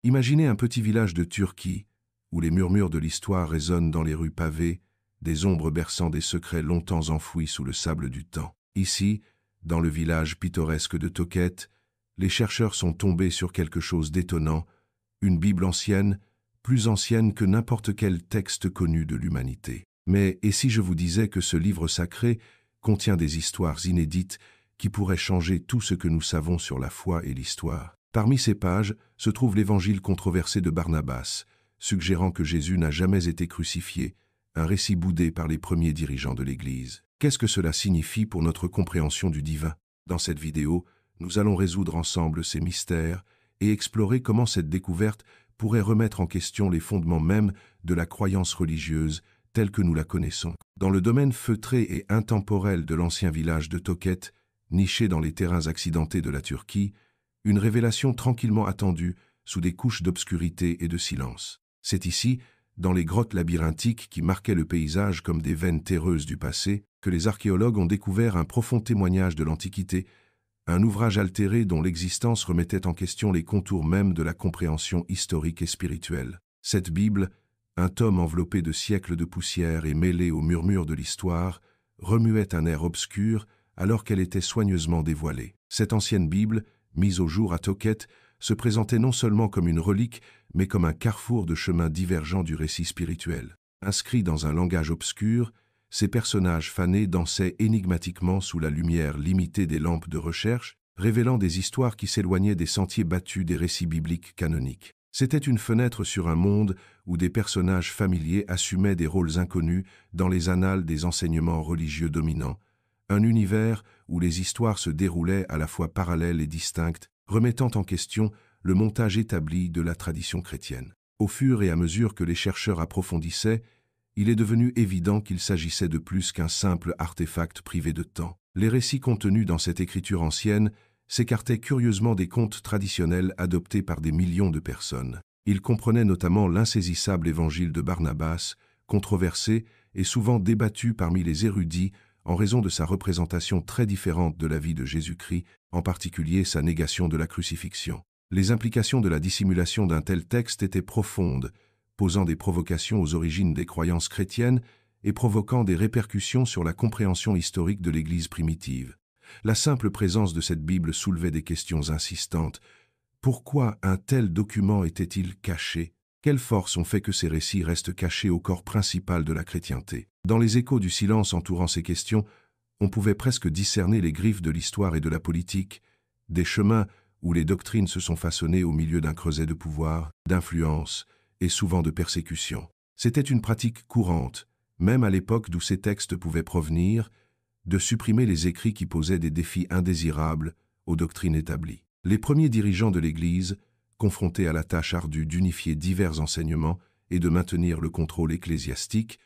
Imaginez un petit village de Turquie, où les murmures de l'histoire résonnent dans les rues pavées, des ombres berçant des secrets longtemps enfouis sous le sable du temps. Ici, dans le village pittoresque de Toket, les chercheurs sont tombés sur quelque chose d'étonnant, une Bible ancienne, plus ancienne que n'importe quel texte connu de l'humanité. Mais et si je vous disais que ce livre sacré contient des histoires inédites qui pourraient changer tout ce que nous savons sur la foi et l'histoire? Parmi ces pages se trouve l'évangile controversé de Barnabas, suggérant que Jésus n'a jamais été crucifié, un récit boudé par les premiers dirigeants de l'Église. Qu'est-ce que cela signifie pour notre compréhension du divin? Dans cette vidéo, nous allons résoudre ensemble ces mystères et explorer comment cette découverte pourrait remettre en question les fondements mêmes de la croyance religieuse telle que nous la connaissons. Dans le domaine feutré et intemporel de l'ancien village de Toket, niché dans les terrains accidentés de la Turquie, une révélation tranquillement attendue sous des couches d'obscurité et de silence. C'est ici, dans les grottes labyrinthiques qui marquaient le paysage comme des veines terreuses du passé, que les archéologues ont découvert un profond témoignage de l'Antiquité, un ouvrage altéré dont l'existence remettait en question les contours mêmes de la compréhension historique et spirituelle. Cette Bible, un tome enveloppé de siècles de poussière et mêlé aux murmures de l'histoire, remuait un air obscur alors qu'elle était soigneusement dévoilée. Cette ancienne Bible, mise au jour à Toket, se présentait non seulement comme une relique, mais comme un carrefour de chemins divergents du récit spirituel. Inscrits dans un langage obscur, ces personnages fanés dansaient énigmatiquement sous la lumière limitée des lampes de recherche, révélant des histoires qui s'éloignaient des sentiers battus des récits bibliques canoniques. C'était une fenêtre sur un monde où des personnages familiers assumaient des rôles inconnus dans les annales des enseignements religieux dominants, un univers où les histoires se déroulaient à la fois parallèles et distinctes, remettant en question le montage établi de la tradition chrétienne. Au fur et à mesure que les chercheurs approfondissaient, il est devenu évident qu'il s'agissait de plus qu'un simple artefact privé de temps. Les récits contenus dans cette écriture ancienne s'écartaient curieusement des contes traditionnels adoptés par des millions de personnes. Ils comprenaient notamment l'insaisissable évangile de Barnabas, controversé et souvent débattu parmi les érudits en raison de sa représentation très différente de la vie de Jésus-Christ, en particulier sa négation de la crucifixion. Les implications de la dissimulation d'un tel texte étaient profondes, posant des provocations aux origines des croyances chrétiennes et provoquant des répercussions sur la compréhension historique de l'Église primitive. La simple présence de cette Bible soulevait des questions insistantes. Pourquoi un tel document était-il caché? Quelles forces ont fait que ces récits restent cachés au corps principal de la chrétienté? Dans les échos du silence entourant ces questions, on pouvait presque discerner les griffes de l'histoire et de la politique, des chemins où les doctrines se sont façonnées au milieu d'un creuset de pouvoir, d'influence et souvent de persécution. C'était une pratique courante, même à l'époque d'où ces textes pouvaient provenir, de supprimer les écrits qui posaient des défis indésirables aux doctrines établies. Les premiers dirigeants de l'Église, confrontés à la tâche ardue d'unifier divers enseignements et de maintenir le contrôle ecclésiastique,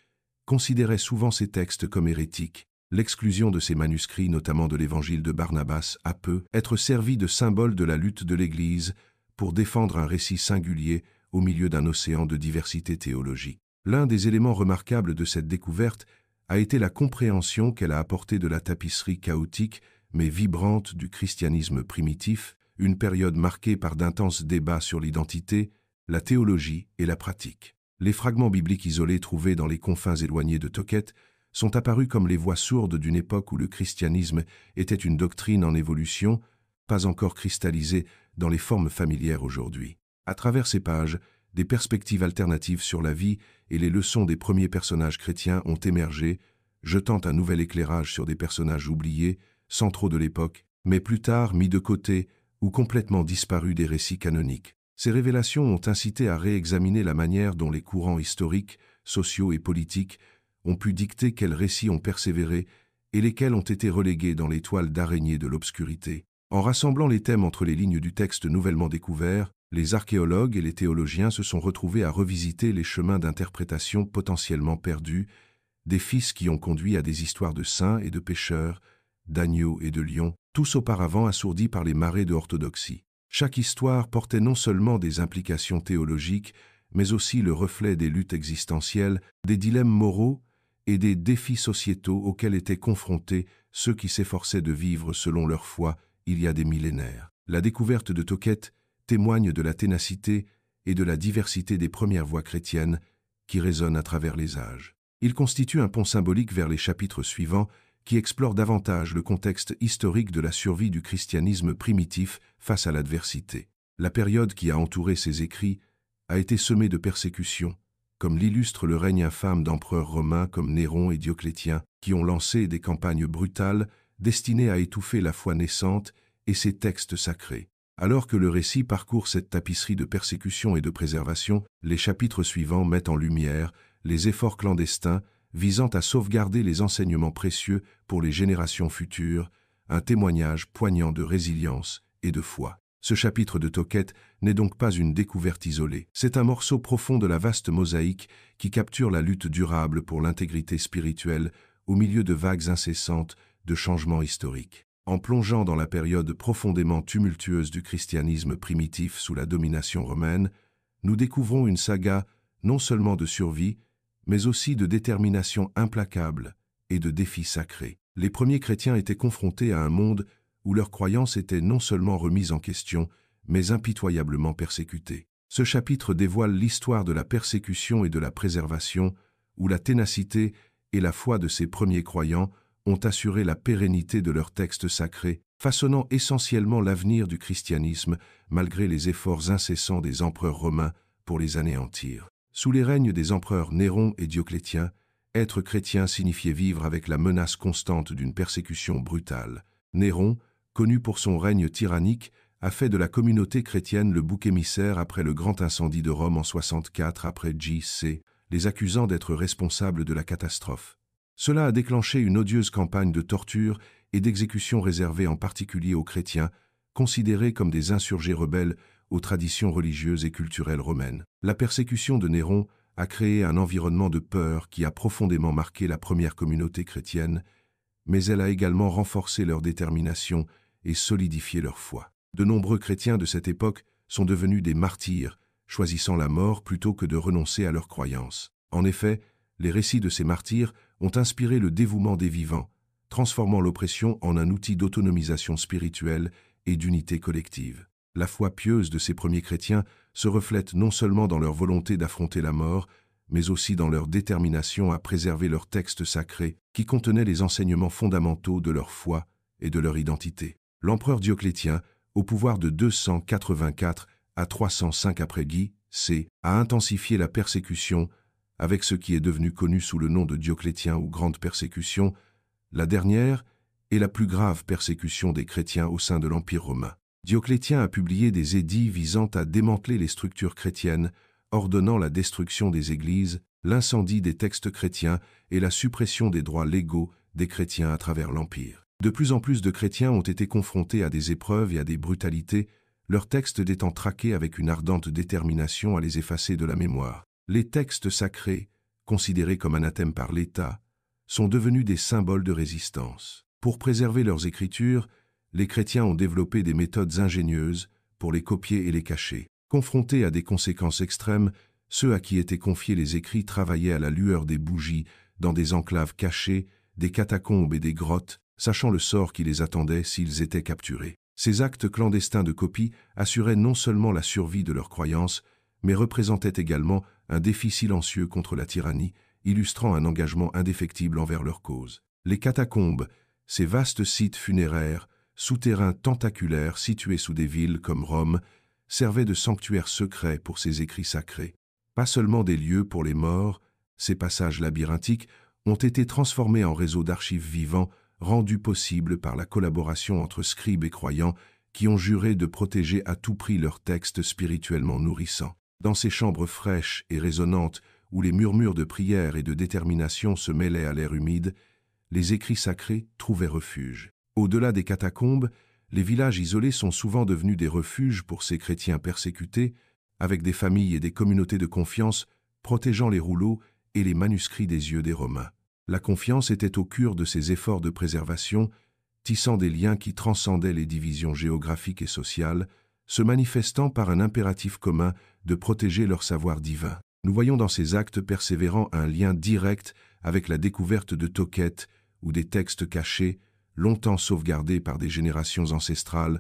considéraient souvent ces textes comme hérétiques. L'exclusion de ces manuscrits, notamment de l'évangile de Barnabas, a peu être servi de symbole de la lutte de l'Église pour défendre un récit singulier au milieu d'un océan de diversité théologique. L'un des éléments remarquables de cette découverte a été la compréhension qu'elle a apportée de la tapisserie chaotique mais vibrante du christianisme primitif, une période marquée par d'intenses débats sur l'identité, la théologie et la pratique. Les fragments bibliques isolés trouvés dans les confins éloignés de Toket sont apparus comme les voix sourdes d'une époque où le christianisme était une doctrine en évolution, pas encore cristallisée dans les formes familières aujourd'hui. À travers ces pages, des perspectives alternatives sur la vie et les leçons des premiers personnages chrétiens ont émergé, jetant un nouvel éclairage sur des personnages oubliés, centraux de l'époque, mais plus tard mis de côté ou complètement disparus des récits canoniques. Ces révélations ont incité à réexaminer la manière dont les courants historiques, sociaux et politiques ont pu dicter quels récits ont persévéré et lesquels ont été relégués dans les toiles d'araignée de l'obscurité. En rassemblant les thèmes entre les lignes du texte nouvellement découvert, les archéologues et les théologiens se sont retrouvés à revisiter les chemins d'interprétation potentiellement perdus, des fils qui ont conduit à des histoires de saints et de pécheurs, d'agneaux et de lions, tous auparavant assourdis par les marées de orthodoxie. Chaque histoire portait non seulement des implications théologiques, mais aussi le reflet des luttes existentielles, des dilemmes moraux et des défis sociétaux auxquels étaient confrontés ceux qui s'efforçaient de vivre selon leur foi il y a des millénaires. La découverte de Toket témoigne de la ténacité et de la diversité des premières voix chrétiennes qui résonnent à travers les âges. Il constitue un pont symbolique vers les chapitres suivants qui explorent davantage le contexte historique de la survie du christianisme primitif face à l'adversité. La période qui a entouré ces écrits a été semée de persécutions, comme l'illustre le règne infâme d'empereurs romains comme Néron et Dioclétien, qui ont lancé des campagnes brutales destinées à étouffer la foi naissante et ses textes sacrés. Alors que le récit parcourt cette tapisserie de persécution et de préservation, les chapitres suivants mettent en lumière les efforts clandestins visant à sauvegarder les enseignements précieux pour les générations futures, un témoignage poignant de résilience et de foi. Ce chapitre de Toquet n'est donc pas une découverte isolée. C'est un morceau profond de la vaste mosaïque qui capture la lutte durable pour l'intégrité spirituelle au milieu de vagues incessantes de changements historiques. En plongeant dans la période profondément tumultueuse du christianisme primitif sous la domination romaine, nous découvrons une saga non seulement de survie, mais aussi de détermination implacable et de défis sacrés. Les premiers chrétiens étaient confrontés à un monde où leurs croyances étaient non seulement remises en question, mais impitoyablement persécutées. Ce chapitre dévoile l'histoire de la persécution et de la préservation, où la ténacité et la foi de ces premiers croyants ont assuré la pérennité de leurs textes sacrés, façonnant essentiellement l'avenir du christianisme malgré les efforts incessants des empereurs romains pour les anéantir. Sous les règnes des empereurs Néron et Dioclétien, être chrétien signifiait vivre avec la menace constante d'une persécution brutale. Néron, connu pour son règne tyrannique, a fait de la communauté chrétienne le bouc émissaire après le grand incendie de Rome en 64 après J.C., les accusant d'être responsables de la catastrophe. Cela a déclenché une odieuse campagne de torture et d'exécution réservée en particulier aux chrétiens, considérés comme des insurgés rebelles aux traditions religieuses et culturelles romaines. La persécution de Néron a créé un environnement de peur qui a profondément marqué la première communauté chrétienne, mais elle a également renforcé leur détermination et solidifié leur foi. De nombreux chrétiens de cette époque sont devenus des martyrs, choisissant la mort plutôt que de renoncer à leurs croyances. En effet, les récits de ces martyrs ont inspiré le dévouement des vivants, transformant l'oppression en un outil d'autonomisation spirituelle et d'unité collective. La foi pieuse de ces premiers chrétiens se reflète non seulement dans leur volonté d'affronter la mort, mais aussi dans leur détermination à préserver leurs textes sacrés qui contenaient les enseignements fondamentaux de leur foi et de leur identité. L'empereur Dioclétien, au pouvoir de 284 à 305 après Guy C, a intensifié la persécution avec ce qui est devenu connu sous le nom de Dioclétien ou Grande Persécution. La dernière est la plus grave persécution des chrétiens au sein de l'Empire romain. Dioclétien a publié des édits visant à démanteler les structures chrétiennes, ordonnant la destruction des églises, l'incendie des textes chrétiens et la suppression des droits légaux des chrétiens à travers l'Empire. De plus en plus de chrétiens ont été confrontés à des épreuves et à des brutalités, leurs textes étant traqués avec une ardente détermination à les effacer de la mémoire. Les textes sacrés, considérés comme anathèmes par l'État, sont devenus des symboles de résistance. Pour préserver leurs écritures, les chrétiens ont développé des méthodes ingénieuses pour les copier et les cacher. Confrontés à des conséquences extrêmes, ceux à qui étaient confiés les écrits travaillaient à la lueur des bougies, dans des enclaves cachées, des catacombes et des grottes, sachant le sort qui les attendait s'ils étaient capturés. Ces actes clandestins de copie assuraient non seulement la survie de leurs croyances, mais représentaient également un défi silencieux contre la tyrannie, illustrant un engagement indéfectible envers leur cause. Les catacombes, ces vastes sites funéraires, souterrains tentaculaires situés sous des villes comme Rome, servaient de sanctuaires secrets pour ces écrits sacrés. Pas seulement des lieux pour les morts, ces passages labyrinthiques ont été transformés en réseaux d'archives vivants rendus possibles par la collaboration entre scribes et croyants qui ont juré de protéger à tout prix leurs textes spirituellement nourrissants. Dans ces chambres fraîches et résonnantes où les murmures de prière et de détermination se mêlaient à l'air humide, les écrits sacrés trouvaient refuge. Au-delà des catacombes, les villages isolés sont souvent devenus des refuges pour ces chrétiens persécutés, avec des familles et des communautés de confiance protégeant les rouleaux et les manuscrits des yeux des Romains. La confiance était au cœur de ces efforts de préservation, tissant des liens qui transcendaient les divisions géographiques et sociales, se manifestant par un impératif commun de protéger leur savoir divin. Nous voyons dans ces actes persévérants un lien direct avec la découverte de Toquet, où des textes cachés, longtemps sauvegardés par des générations ancestrales,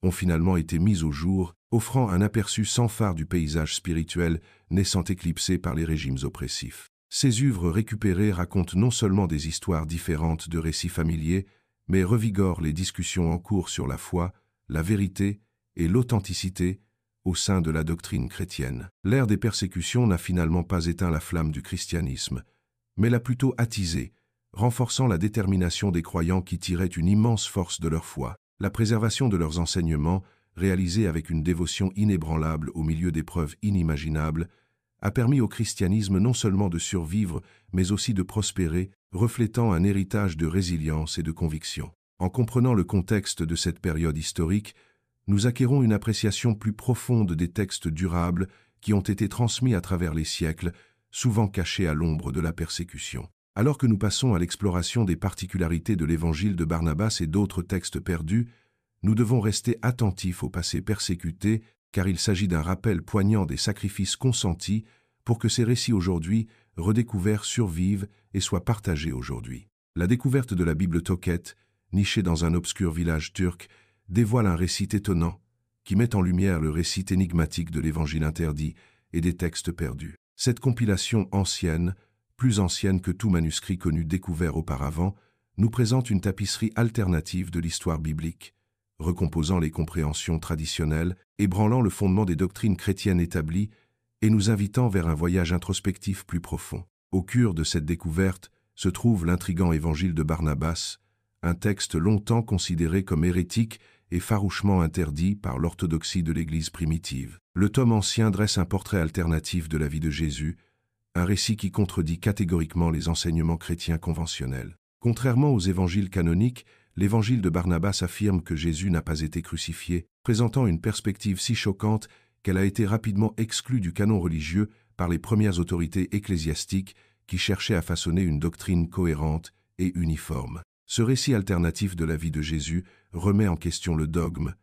ont finalement été mises au jour, offrant un aperçu sans phare du paysage spirituel naissant éclipsé par les régimes oppressifs. Ces œuvres récupérées racontent non seulement des histoires différentes de récits familiers, mais revigorent les discussions en cours sur la foi, la vérité et l'authenticité au sein de la doctrine chrétienne. L'ère des persécutions n'a finalement pas éteint la flamme du christianisme, mais l'a plutôt attisée, renforçant la détermination des croyants qui tiraient une immense force de leur foi. La préservation de leurs enseignements, réalisée avec une dévotion inébranlable au milieu d'épreuves inimaginables, a permis au christianisme non seulement de survivre, mais aussi de prospérer, reflétant un héritage de résilience et de conviction. En comprenant le contexte de cette période historique, nous acquérons une appréciation plus profonde des textes durables qui ont été transmis à travers les siècles, souvent cachés à l'ombre de la persécution. Alors que nous passons à l'exploration des particularités de l'évangile de Barnabas et d'autres textes perdus, nous devons rester attentifs au passé persécuté, car il s'agit d'un rappel poignant des sacrifices consentis pour que ces récits aujourd'hui, redécouverts, survivent et soient partagés aujourd'hui. La découverte de la Bible Toket, nichée dans un obscur village turc, dévoile un récit étonnant qui met en lumière le récit énigmatique de l'Évangile interdit et des textes perdus. Cette compilation ancienne, plus ancienne que tout manuscrit connu découvert auparavant, nous présente une tapisserie alternative de l'histoire biblique, recomposant les compréhensions traditionnelles, ébranlant le fondement des doctrines chrétiennes établies et nous invitant vers un voyage introspectif plus profond. Au cœur de cette découverte se trouve l'intrigant évangile de Barnabas, un texte longtemps considéré comme hérétique et farouchement interdit par l'orthodoxie de l'Église primitive. Le tome ancien dresse un portrait alternatif de la vie de Jésus, un récit qui contredit catégoriquement les enseignements chrétiens conventionnels. Contrairement aux évangiles canoniques, l'évangile de Barnabas affirme que Jésus n'a pas été crucifié, présentant une perspective si choquante qu'elle a été rapidement exclue du canon religieux par les premières autorités ecclésiastiques qui cherchaient à façonner une doctrine cohérente et uniforme. Ce récit alternatif de la vie de Jésus remet en question le dogme,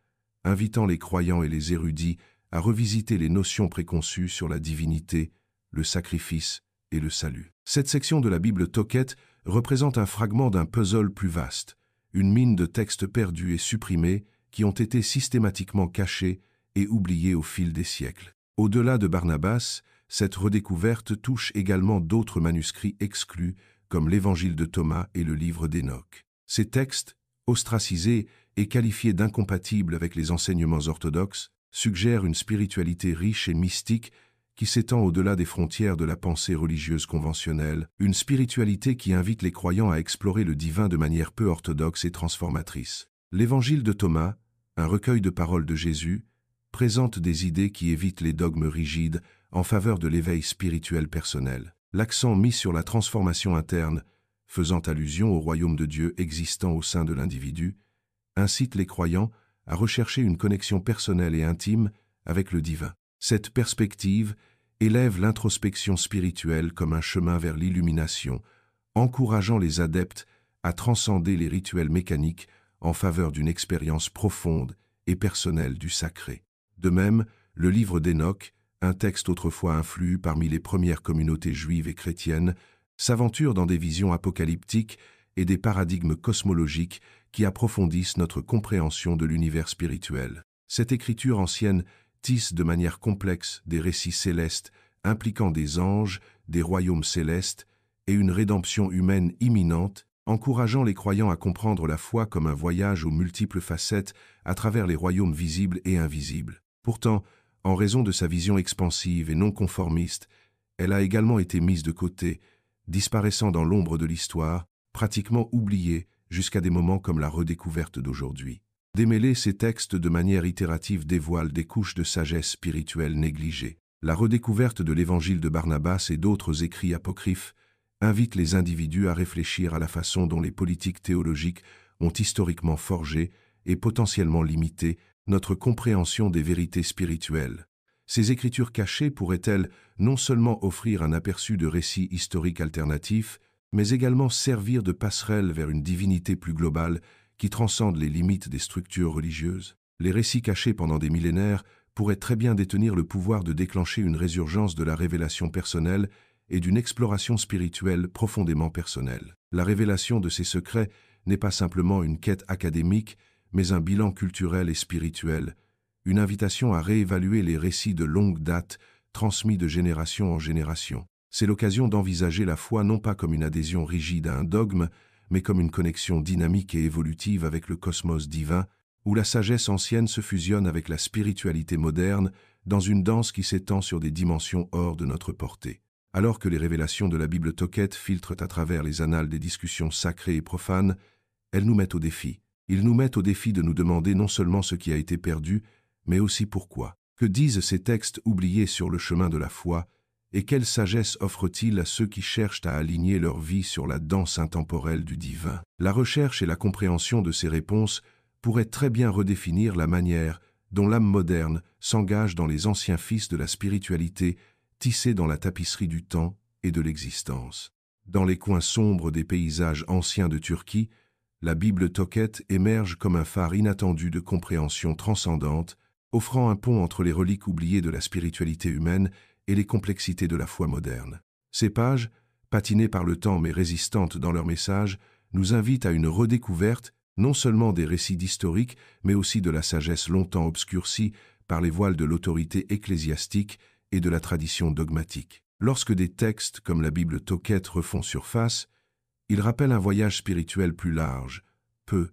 invitant les croyants et les érudits à revisiter les notions préconçues sur la divinité, le sacrifice et le salut. Cette section de la Bible Toket représente un fragment d'un puzzle plus vaste, une mine de textes perdus et supprimés qui ont été systématiquement cachés et oubliés au fil des siècles. Au-delà de Barnabas, cette redécouverte touche également d'autres manuscrits exclus comme l'Évangile de Thomas et le livre d'Hénoch. Ces textes, ostracisés et qualifiés d'incompatibles avec les enseignements orthodoxes, suggèrent une spiritualité riche et mystique qui s'étend au-delà des frontières de la pensée religieuse conventionnelle, une spiritualité qui invite les croyants à explorer le divin de manière peu orthodoxe et transformatrice. L'Évangile de Thomas, un recueil de paroles de Jésus, présente des idées qui évitent les dogmes rigides en faveur de l'éveil spirituel personnel. L'accent mis sur la transformation interne, faisant allusion au royaume de Dieu existant au sein de l'individu, incite les croyants à rechercher une connexion personnelle et intime avec le divin. Cette perspective élève l'introspection spirituelle comme un chemin vers l'illumination, encourageant les adeptes à transcender les rituels mécaniques en faveur d'une expérience profonde et personnelle du sacré. De même, le livre d'Hénoch, un texte autrefois influent parmi les premières communautés juives et chrétiennes, s'aventure dans des visions apocalyptiques et des paradigmes cosmologiques qui approfondissent notre compréhension de l'univers spirituel. Cette écriture ancienne tisse de manière complexe des récits célestes impliquant des anges, des royaumes célestes et une rédemption humaine imminente, encourageant les croyants à comprendre la foi comme un voyage aux multiples facettes à travers les royaumes visibles et invisibles. Pourtant, en raison de sa vision expansive et non conformiste, elle a également été mise de côté, disparaissant dans l'ombre de l'histoire, pratiquement oubliée jusqu'à des moments comme la redécouverte d'aujourd'hui. Démêler ces textes de manière itérative dévoile des couches de sagesse spirituelle négligées. La redécouverte de l'Évangile de Barnabas et d'autres écrits apocryphes invite les individus à réfléchir à la façon dont les politiques théologiques ont historiquement forgé et potentiellement limité notre compréhension des vérités spirituelles. Ces écritures cachées pourraient-elles non seulement offrir un aperçu de récits historiques alternatifs, mais également servir de passerelle vers une divinité plus globale qui transcende les limites des structures religieuses? Les récits cachés pendant des millénaires pourraient très bien détenir le pouvoir de déclencher une résurgence de la révélation personnelle et d'une exploration spirituelle profondément personnelle. La révélation de ces secrets n'est pas simplement une quête académique, mais un bilan culturel et spirituel, une invitation à réévaluer les récits de longue date transmis de génération en génération. C'est l'occasion d'envisager la foi non pas comme une adhésion rigide à un dogme, mais comme une connexion dynamique et évolutive avec le cosmos divin, où la sagesse ancienne se fusionne avec la spiritualité moderne dans une danse qui s'étend sur des dimensions hors de notre portée. Alors que les révélations de la Bible Toquette filtrent à travers les annales des discussions sacrées et profanes, elles nous mettent au défi. Ils nous mettent au défi de nous demander non seulement ce qui a été perdu, mais aussi pourquoi. Que disent ces textes oubliés sur le chemin de la foi, et quelle sagesse offrent-ils à ceux qui cherchent à aligner leur vie sur la danse intemporelle du divin? La recherche et la compréhension de ces réponses pourraient très bien redéfinir la manière dont l'âme moderne s'engage dans les anciens fils de la spiritualité tissés dans la tapisserie du temps et de l'existence. Dans les coins sombres des paysages anciens de Turquie, la Bible Toquette émerge comme un phare inattendu de compréhension transcendante, offrant un pont entre les reliques oubliées de la spiritualité humaine et les complexités de la foi moderne. Ces pages, patinées par le temps mais résistantes dans leur message, nous invitent à une redécouverte non seulement des récits historiques, mais aussi de la sagesse longtemps obscurcie par les voiles de l'autorité ecclésiastique et de la tradition dogmatique. Lorsque des textes comme la Bible Toquette refont surface, ils rappellent un voyage spirituel plus large, peut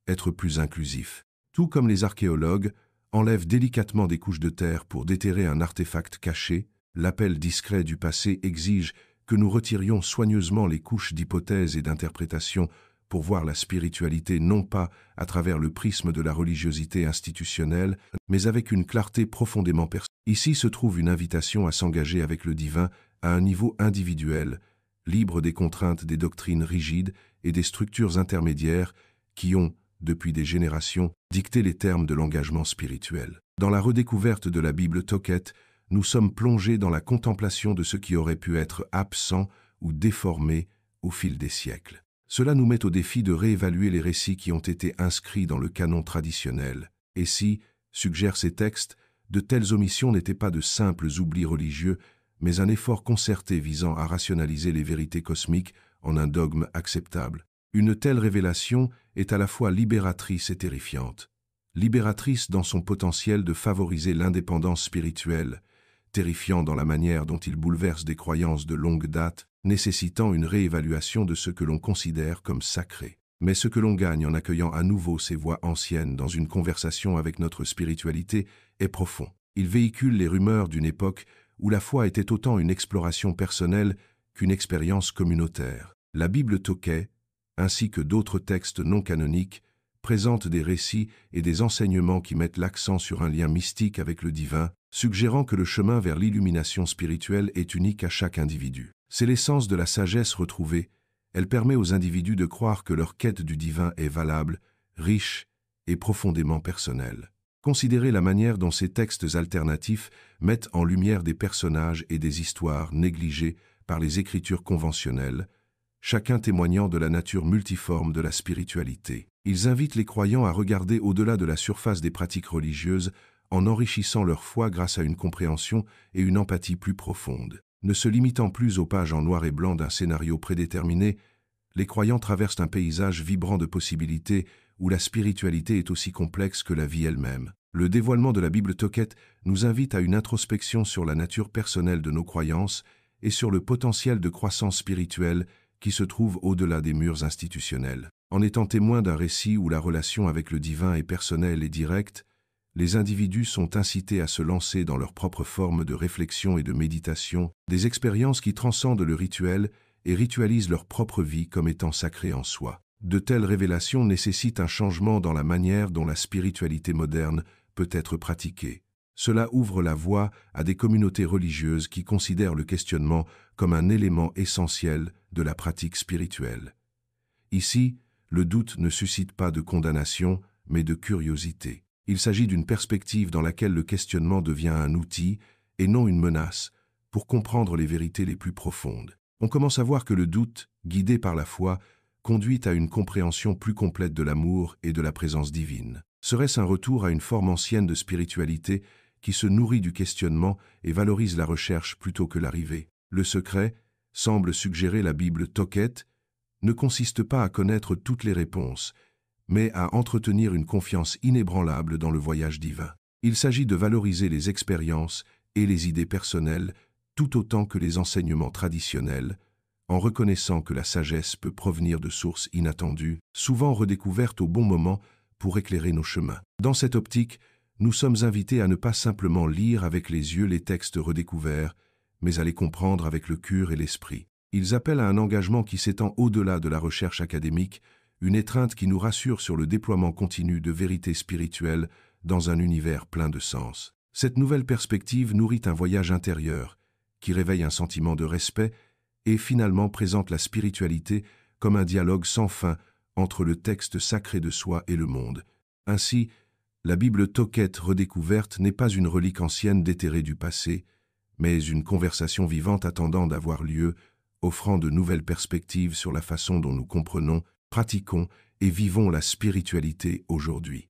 être plus inclusif. Tout comme les archéologues enlèvent délicatement des couches de terre pour déterrer un artefact caché, l'appel discret du passé exige que nous retirions soigneusement les couches d'hypothèses et d'interprétations pour voir la spiritualité non pas à travers le prisme de la religiosité institutionnelle, mais avec une clarté profondément personnelle. Ici se trouve une invitation à s'engager avec le divin à un niveau individuel, libre des contraintes des doctrines rigides et des structures intermédiaires qui ont, depuis des générations, dicté les termes de l'engagement spirituel. Dans la redécouverte de la Bible Toquette, nous sommes plongés dans la contemplation de ce qui aurait pu être absent ou déformé au fil des siècles. Cela nous met au défi de réévaluer les récits qui ont été inscrits dans le canon traditionnel. Et si, suggèrent ces textes, de telles omissions n'étaient pas de simples oublis religieux, mais un effort concerté visant à rationaliser les vérités cosmiques en un dogme acceptable. Une telle révélation est à la fois libératrice et terrifiante. Libératrice dans son potentiel de favoriser l'indépendance spirituelle, terrifiant dans la manière dont il bouleverse des croyances de longue date, nécessitant une réévaluation de ce que l'on considère comme sacré. Mais ce que l'on gagne en accueillant à nouveau ces voix anciennes dans une conversation avec notre spiritualité est profond. Il véhicule les rumeurs d'une époque où la foi était autant une exploration personnelle qu'une expérience communautaire. La Bible Toquette, ainsi que d'autres textes non canoniques, présentent des récits et des enseignements qui mettent l'accent sur un lien mystique avec le divin, suggérant que le chemin vers l'illumination spirituelle est unique à chaque individu. C'est l'essence de la sagesse retrouvée. Elle permet aux individus de croire que leur quête du divin est valable, riche et profondément personnelle. Considérez la manière dont ces textes alternatifs mettent en lumière des personnages et des histoires négligés par les écritures conventionnelles, chacun témoignant de la nature multiforme de la spiritualité. Ils invitent les croyants à regarder au-delà de la surface des pratiques religieuses en enrichissant leur foi grâce à une compréhension et une empathie plus profondes. Ne se limitant plus aux pages en noir et blanc d'un scénario prédéterminé, les croyants traversent un paysage vibrant de possibilités où la spiritualité est aussi complexe que la vie elle-même. Le dévoilement de la Bible Toquette nous invite à une introspection sur la nature personnelle de nos croyances et sur le potentiel de croissance spirituelle qui se trouve au-delà des murs institutionnels. En étant témoins d'un récit où la relation avec le divin est personnelle et directe, les individus sont incités à se lancer dans leur propre forme de réflexion et de méditation, des expériences qui transcendent le rituel et ritualisent leur propre vie comme étant sacrée en soi. De telles révélations nécessitent un changement dans la manière dont la spiritualité moderne peut être pratiquée. Cela ouvre la voie à des communautés religieuses qui considèrent le questionnement comme un élément essentiel de la pratique spirituelle. Ici, le doute ne suscite pas de condamnation, mais de curiosité. Il s'agit d'une perspective dans laquelle le questionnement devient un outil, et non une menace, pour comprendre les vérités les plus profondes. On commence à voir que le doute, guidé par la foi, conduit à une compréhension plus complète de l'amour et de la présence divine. Serait-ce un retour à une forme ancienne de spiritualité qui se nourrit du questionnement et valorise la recherche plutôt que l'arrivée? Le secret, semble suggérer la Bible Toquette, ne consiste pas à connaître toutes les réponses, mais à entretenir une confiance inébranlable dans le voyage divin. Il s'agit de valoriser les expériences et les idées personnelles tout autant que les enseignements traditionnels, en reconnaissant que la sagesse peut provenir de sources inattendues, souvent redécouvertes au bon moment pour éclairer nos chemins. Dans cette optique, nous sommes invités à ne pas simplement lire avec les yeux les textes redécouverts, mais à les comprendre avec le cœur et l'esprit. Ils appellent à un engagement qui s'étend au-delà de la recherche académique, une étreinte qui nous rassure sur le déploiement continu de vérités spirituelles dans un univers plein de sens. Cette nouvelle perspective nourrit un voyage intérieur, qui réveille un sentiment de respect et finalement présente la spiritualité comme un dialogue sans fin entre le texte sacré de soi et le monde. Ainsi, la Bible Toquette redécouverte n'est pas une relique ancienne déterrée du passé, mais une conversation vivante attendant d'avoir lieu, offrant de nouvelles perspectives sur la façon dont nous comprenons, pratiquons et vivons la spiritualité aujourd'hui.